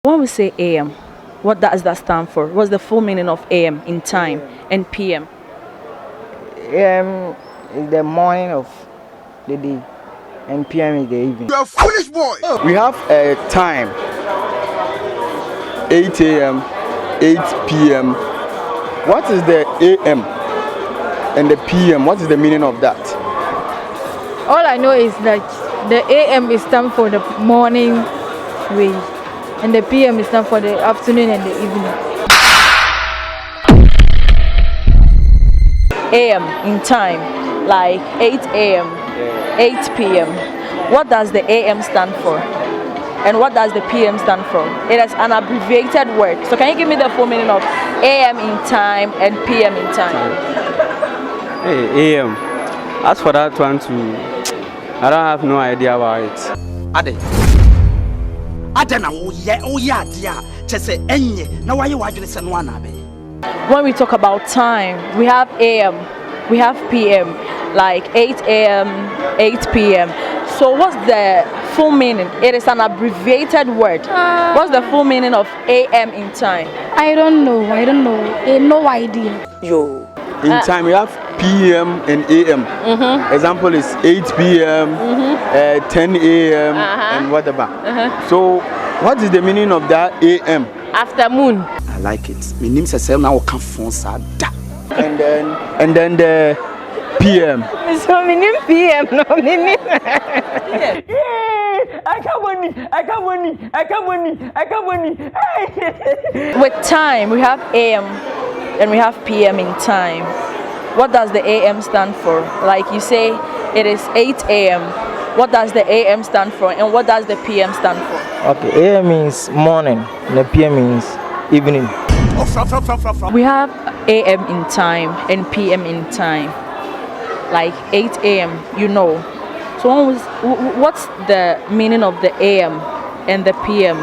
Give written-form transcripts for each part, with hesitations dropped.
When we say AM, what does that stand for? What's the full meaning of AM in time and PM? AM is the morning of the day and PM is the evening. You're a foolish boy. We have a time 8 a.m., 8 p.m. What is the AM and the PM? What is the meaning of that? All I know is that the AM is time for the morning way, and the PM is time for the afternoon and the evening. AM in time, like 8 a.m., 8 p.m. What does the AM stand for? And what does the PM stand for? It is an abbreviated word. So can you give me the full meaning of AM in time and PM in time? Hey, AM. As for that one too, I don't have no idea about it. Ade na wo ye adia chese enye na waye wadwene se no anabe. When we talk about time, we have AM, we have PM, like 8 a.m., 8 p.m. So what's the full meaning? It is an abbreviated word. What's the full meaning of AM in time? I don't know. No idea. Yo. In time, we have PM and AM. Example is 8 p.m., 10 a.m., and whatever. So, what is the meaning of that AM? Afternoon. I like it. My name says now can phone sada. And then the PM. So my name PM, no my name. I come money. With time, we have AM and we have PM in time. What does the AM stand for? Like you say, it is 8 a.m. What does the AM stand for? And what does the PM stand for? Okay, AM means morning, and the PM means evening. We have AM in time and PM in time. Like 8 a.m., you know. So what's the meaning of the AM and the PM?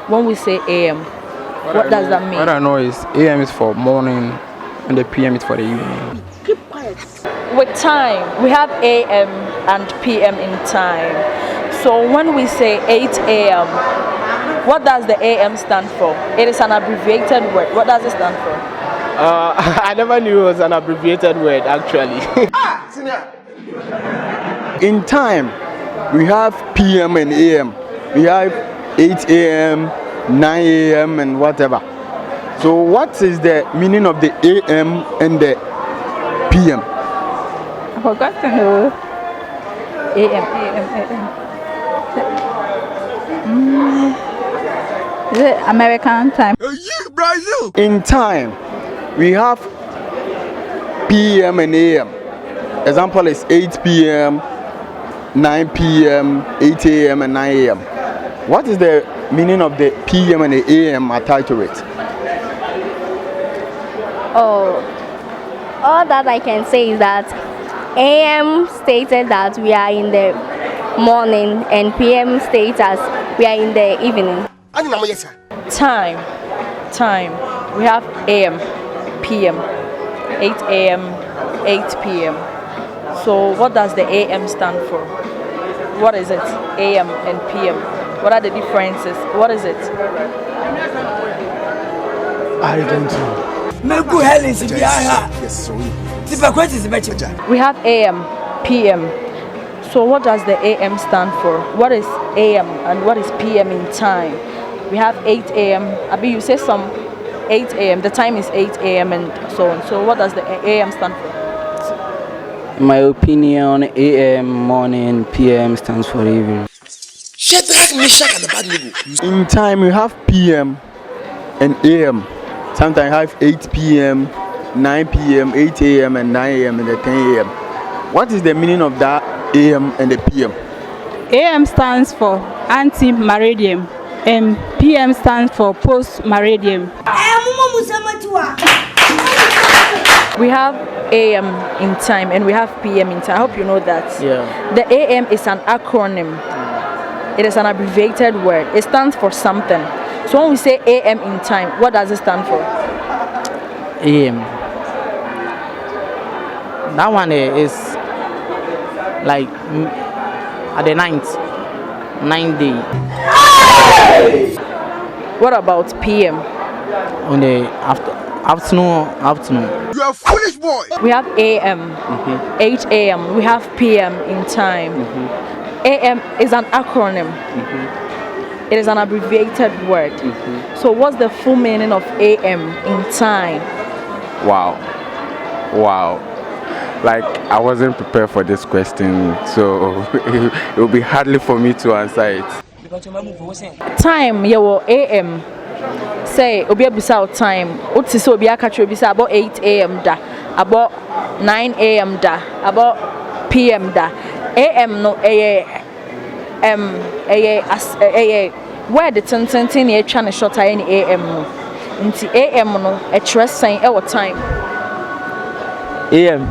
When we say AM, what does that mean? What I know is AM is for morning and the PM is for the evening. Keep quiet. With time, we have AM and PM in time. So when we say 8 a.m., what does the AM stand for? It is an abbreviated word. What does it stand for? I never knew it was an abbreviated word actually. In time, we have PM and AM. We have 8 a.m., 9 a.m., and whatever. So, what is the meaning of the AM and the PM? I forgot to know. AM. Is it American time? Brazil. In time, we have PM and AM. Example is 8 p.m., 9 p.m., 8 a.m., and 9 a.m. What is the meaning of the PM and the AM attached to it? Oh, all that I can say is that AM stated that we are in the morning and PM states as we are in the evening. Time. We have AM, PM, 8 a.m., 8 p.m. So what does the AM stand for? What is it? AM and PM. What are the differences? What is it? I don't know. We have AM, PM. So what does the AM stand for? What is AM and what is PM in time? We have 8 a.m. Abi, you say some 8 a.m. The time is 8 a.m. and so on. So what does the AM stand for? In my opinion, AM morning, PM stands for evening. In time, we have PM and AM. Sometimes I have 8 p.m., 9 p.m., 8 a.m., and 9 a.m. and 10 a.m. What is the meaning of that AM and the PM? AM stands for anti-meridian and PM stands for post-meridian. We have AM in time and we have PM in time. I hope you know that. Yeah. The AM is an acronym. It is an abbreviated word. It stands for something. So when we say AM in time, what does it stand for? AM. That one is like at the ninth day. What about PM? On the afternoon. You are a foolish boy. We have AM, 8 a.m. We have PM in time. AM is an acronym. It is an abbreviated word. So what's the full meaning of AM in time? Wow. Like, I wasn't prepared for this question, so it will be hardly for me to answer it. Time, your AM. Say, obi abisa time. Oti so obi aka tro bisa about 8 a.m. da, about 9 a.m. da, about PM da. AM no where the tententin e twa ne short aye ni AM no. Nti AM no e kyerɛ sɛn e wo time. AM.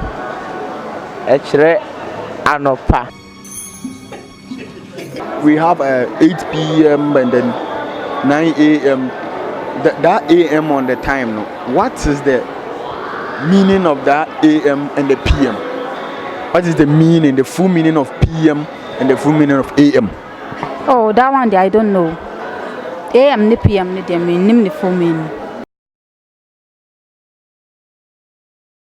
Echere anopa. We have 8 p.m. and then 9 a.m. That a.m. on the time, no? What is the meaning of that a.m. and the p.m.? What is the meaning, the full meaning of p.m. and the full meaning of a.m.? Oh, that one I don't know. A.m. and p.m. the full meaning.